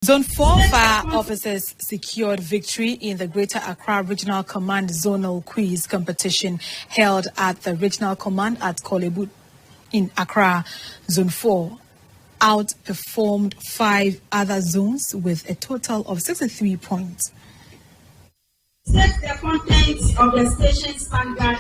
Zone 4 fire officers secured victory in the Greater Accra Regional Command Zonal Quiz competition held at the Regional Command at Kolebu in Accra. Zone 4 outperformed 5 other zones with a total of 63 points. Set the contents of the station standard.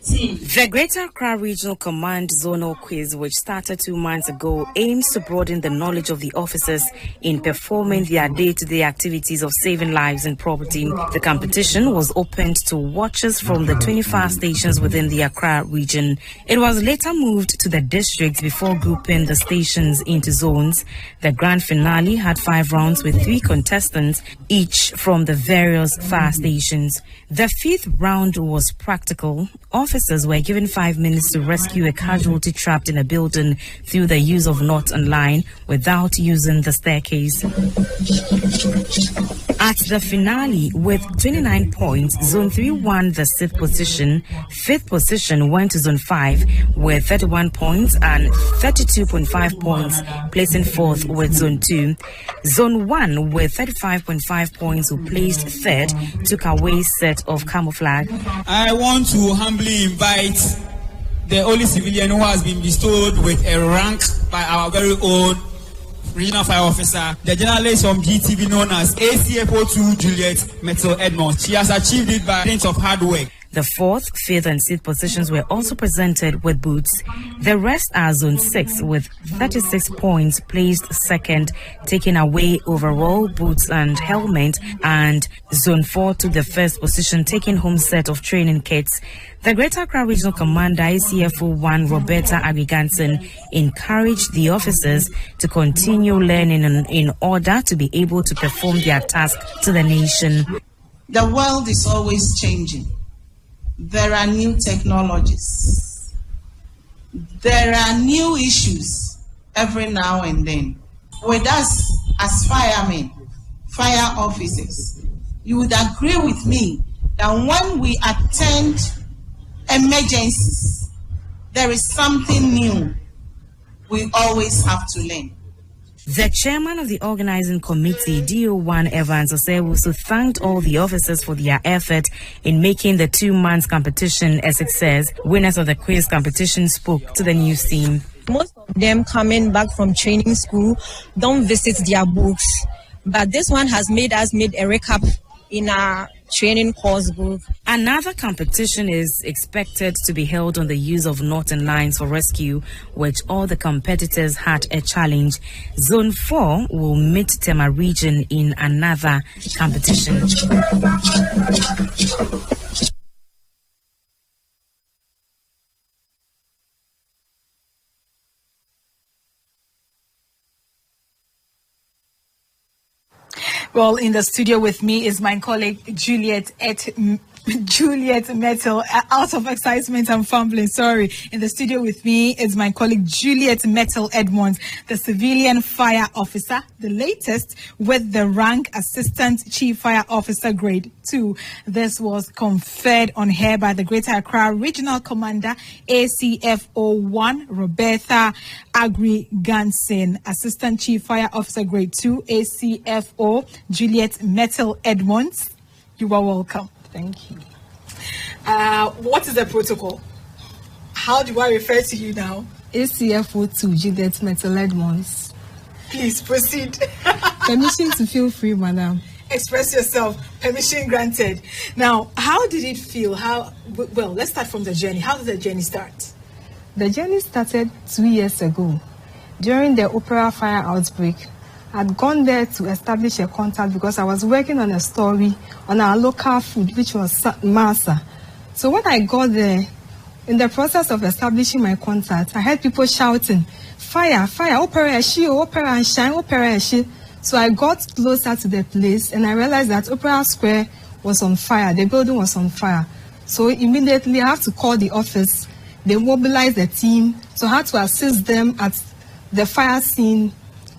The Greater Accra Regional Command Zonal Quiz, which started 2 months ago, aims to broaden the knowledge of the officers in performing their day-to-day activities of saving lives and property. The competition was opened to watchers from the 25 stations within the Accra region. It was later moved to the districts before grouping the stations into zones. The grand finale had 5 rounds with 3 contestants, each from the various fire stations. The 5th round was practical. Officers were given 5 minutes to rescue a casualty trapped in a building through the use of knot and line without using the staircase. At the finale, with 29 points, Zone 3 won the 6th position. 5th position went to Zone 5 with 31 points and 32.5 points, placing 4th with Zone 2. Zone 1 with 35.5 points, who placed 3rd, took away set of camouflage. I want to humbly invite the only civilian who has been bestowed with a rank by our very own Regional Fire Officer, the journalist from GTV known as ACFO 2 Juliet Mettle-Edmonds. She has achieved it by dint of hard work. The 4th, 5th and 6th positions were also presented with boots. The rest are Zone 6 with 36 points, placed 2nd, taking away overall boots and helmet, and Zone 4 took the 1st position, taking home set of training kits. The Greater Accra Regional Commander, ACFO 1 Roberta Agriganson, encouraged the officers to continue learning in order to be able to perform their task to the nation. The world is always changing. There are new technologies. There are new issues every now and then. With us as firemen, fire officers, you would agree with me that when we attend emergencies, there is something new we always have to learn. The chairman of the organizing committee, DO1 Evans Osewusu, thanked all the officers for their effort in making the 2 months competition a success. Winners of the quiz competition spoke to the news team. Most of them coming back from training school don't visit their books, but this one has made a recap in our training course book. Another competition is expected to be held on the use of knot and lines for rescue, which all the competitors had a challenge. Zone 4 will meet Tema region in another competition. Well, in the studio with me is my colleague Juliet Mettle. Out of excitement, I'm fumbling. Sorry. In the studio with me is my colleague Juliet Mettle-Edmonds, the civilian fire officer, the latest with the rank Assistant Chief Fire Officer Grade 2. This was conferred on her by the Greater Accra Regional Commander, ACFO 1 Roberta Agriganson, Assistant Chief Fire Officer Grade 2, ACFO Juliet Mettle-Edmonds. You are welcome. Thank you. What is the protocol? How do I refer to you now? ACFO 2 Juliet Mettle-Edmonds. Please proceed. Permission to feel free, madam. Express yourself. Permission granted. Now, how did it feel? Well, let's start from the journey. How did the journey start? The journey started 2 years ago during the Opera fire outbreak. I'd gone there to establish a contact because I was working on a story on our local food, which was masa. So when I got there, in the process of establishing my contact, I heard people shouting, "Fire, fire, opera eshi, opera and shine, opera eshi." So I got closer to the place and I realized that Opera Square was on fire. The building was on fire. So immediately I have to call the office. They mobilized the team. So I had to assist them at the fire scene.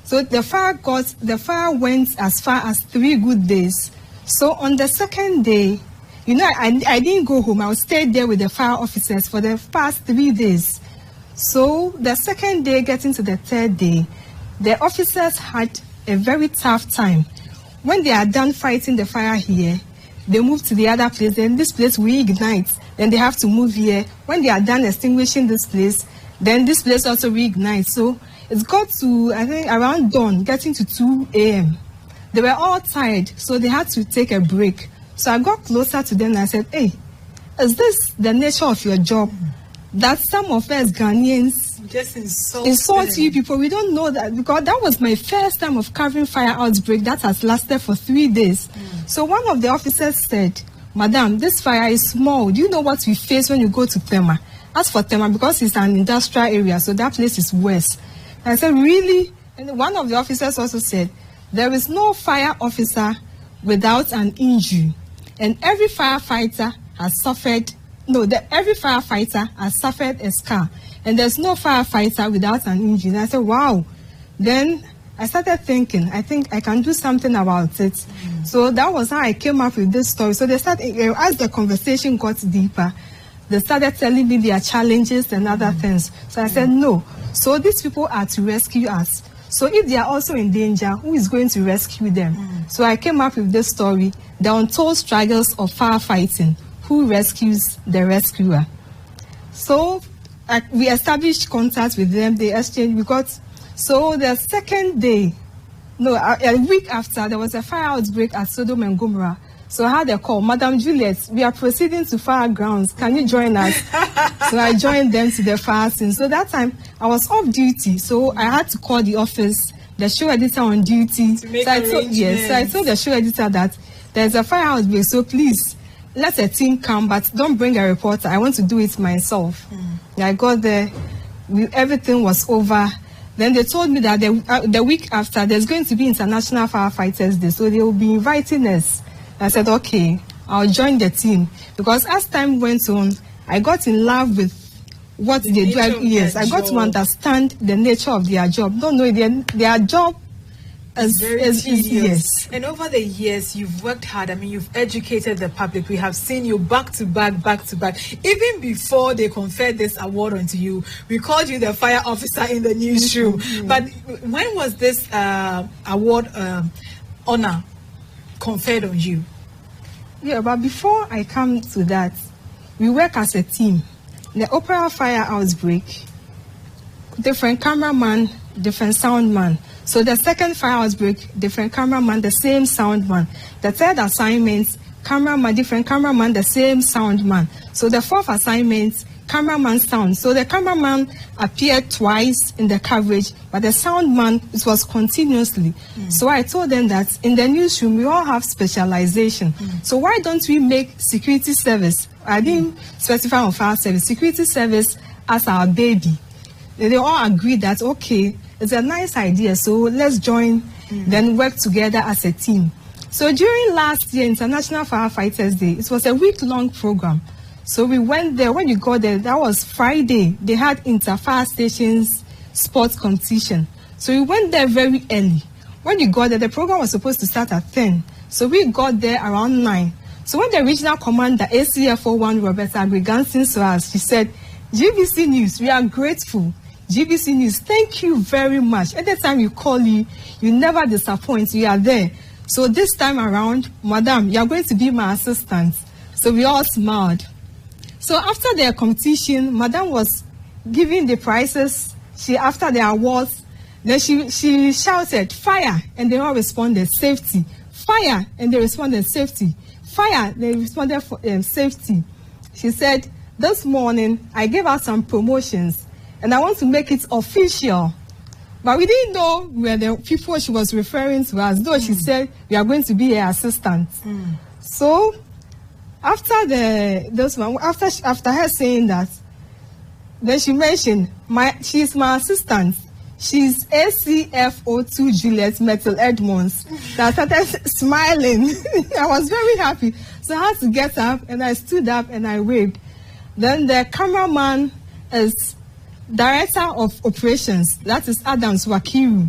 So the fire went as far as 3 good days. So on the 2nd day, I didn't go home. I stayed there with the fire officers for the past 3 days. So the 2nd day, getting to the 3rd day, the officers had a very tough time. When they are done fighting the fire here, they move to the other place. Then this place will ignite. Then they have to move here. When they are done extinguishing this place, then this place also reignites. So it's got to, I think, around dawn, getting to 2 a.m. They were all tired, so they had to take a break. So I got closer to them and I said, hey, is this the nature of your job? That some of us Ghanaians just insult you people. We don't know that, because that was my first time of covering fire outbreak that has lasted for 3 days. So one of the officers said, Madam, this fire is small. Do you know what we face when you go to Tema? As for Tema, because it's an industrial area, so that place is worse. I said, really? And one of the officers also said, there is no fire officer without an injury. And every firefighter has suffered, every firefighter has suffered a scar. And there's no firefighter without an injury. And I said, wow. Then I started thinking, I think I can do something about it. So that was how I came up with this story. So they started, as the conversation got deeper, they started telling me their challenges and other things. So I said, no. So these people are to rescue us. So if they are also in danger, who is going to rescue them? So I came up with this story, the untold struggles of firefighting, who rescues the rescuer. So we established contact with them, they exchanged, so the second day, a week after, there was a fire outbreak at Sodom and Gomorrah. So I had a call, Madam Juliet, we are proceeding to fire grounds. Can you join us? So I joined them to the fire scene. So that time I was off duty, so I had to call the office, the show editor on duty. So I told the show editor that there's a fire outbreak, so please let a team come, but don't bring a reporter. I want to do it myself. I got there, everything was over. Then they told me that the week after there's going to be International Firefighters Day, so they will be inviting us. I said, okay, I'll join the team. Because as time went on, I got in love with what they do. I got to understand the nature of their job. Don't know their job is easy. And over the years, you've worked hard. I mean, you've educated the public. We have seen you back to back. Even before they conferred this award onto you, we called you the fire officer in the newsroom. But when was this award honor conferred on you? Yeah, but before I come to that, we work as a team. The opera fire outbreak, different cameraman, different soundman. So the second fire outbreak, different cameraman, the same soundman. The third assignment, cameraman, different cameraman, the same soundman. So the fourth assignment, cameraman sound. So the cameraman appeared twice in the coverage, but the soundman, it was continuously. So I told them that in the newsroom, we all have specialization. So why don't we make security service? I didn't specify on fire service, security service as our baby. They all agreed that, okay, it's a nice idea, so let's join, then work together as a team. So during last year, International Firefighters Day, it was a week-long program. So we went there. When you got there, that was Friday. They had inter-fire stations sports competition. So we went there very early. When you got there, the program was supposed to start at 10. So we got there around 9. So when the regional commander, ACFO 1, Roberta Agregansin, saw us, she said, GBC News, we are grateful. GBC News, thank you very much. Every time you call you never disappoint. You are there. So this time around, Madam, you are going to be my assistant. So we all smiled. So after their competition, Madam was giving the prizes. After the awards, then she shouted, fire, and they all responded, safety. Fire, and they responded, safety. Fire, they responded, for safety. She said, this morning, I gave out some promotions, and I want to make it official. But we didn't know where the people she was referring to us, though she said, we are going to be her assistant. So, after her saying that, then she mentioned, she's my assistant. She's ACFO 2 Juliet Mettle-Edmonds. I started smiling. I was very happy. So I had to get up, and I stood up and I waved. Then the cameraman is Director of Operations. That is Adams Wakiru.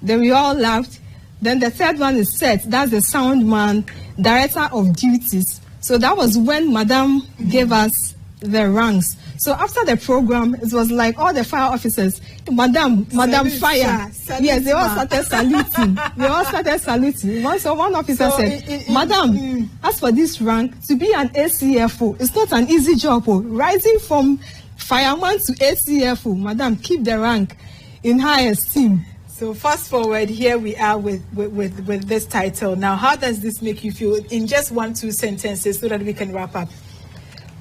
Then we all laughed. Then the third one is Seth. That's the sound man, Director of Duties. So that was when Madam gave us the ranks. So after the program, it was like all the fire officers, Madam Fire. Yes, they all started saluting. One officer said, Madam, as for this rank, to be an ACFO, it's not an easy job. Rising from fireman to ACFO, Madam, keep the rank in high esteem. So fast forward, here we are with this title. Now, how does this make you feel in just 1-2 sentences so that we can wrap up?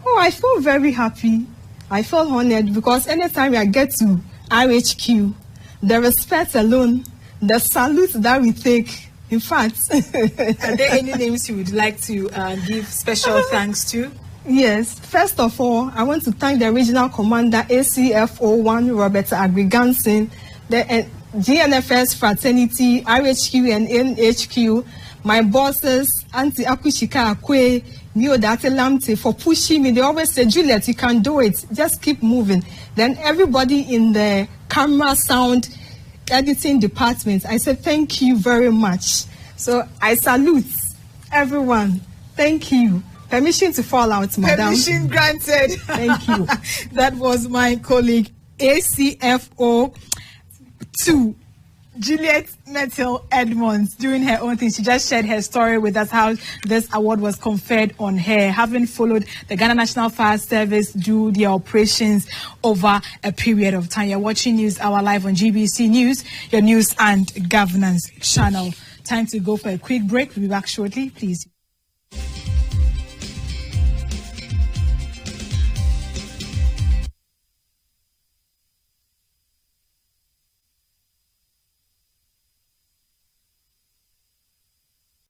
Oh, I feel very happy. I feel honored because anytime I get to RHQ, the respect alone, the salute that we take, in fact. Are there any names you would like to give special thanks to? Yes. First of all, I want to thank the Regional Commander, ACFO 1, Robert Agriganson, the GNFS Fraternity, RHQ and NHQ, my bosses, Auntie Akushika Akwe, Mio Datelamte, for pushing me. They always say, Juliet, you can do it. Just keep moving. Then everybody in the camera, sound, editing department, I said, thank you very much. So I salute everyone. Thank you. Permission to fall out, madam. Permission granted. Thank you. That was my colleague, ACFO 2, Juliet Mettle-Edmonds, doing her own thing. She just shared her story with us, how this award was conferred on her, having followed the Ghana National Fire Service do their operations over a period of time. You're watching News Hour live on GBC News, your news and governance channel. Time to go for a quick break. We'll be back shortly, please.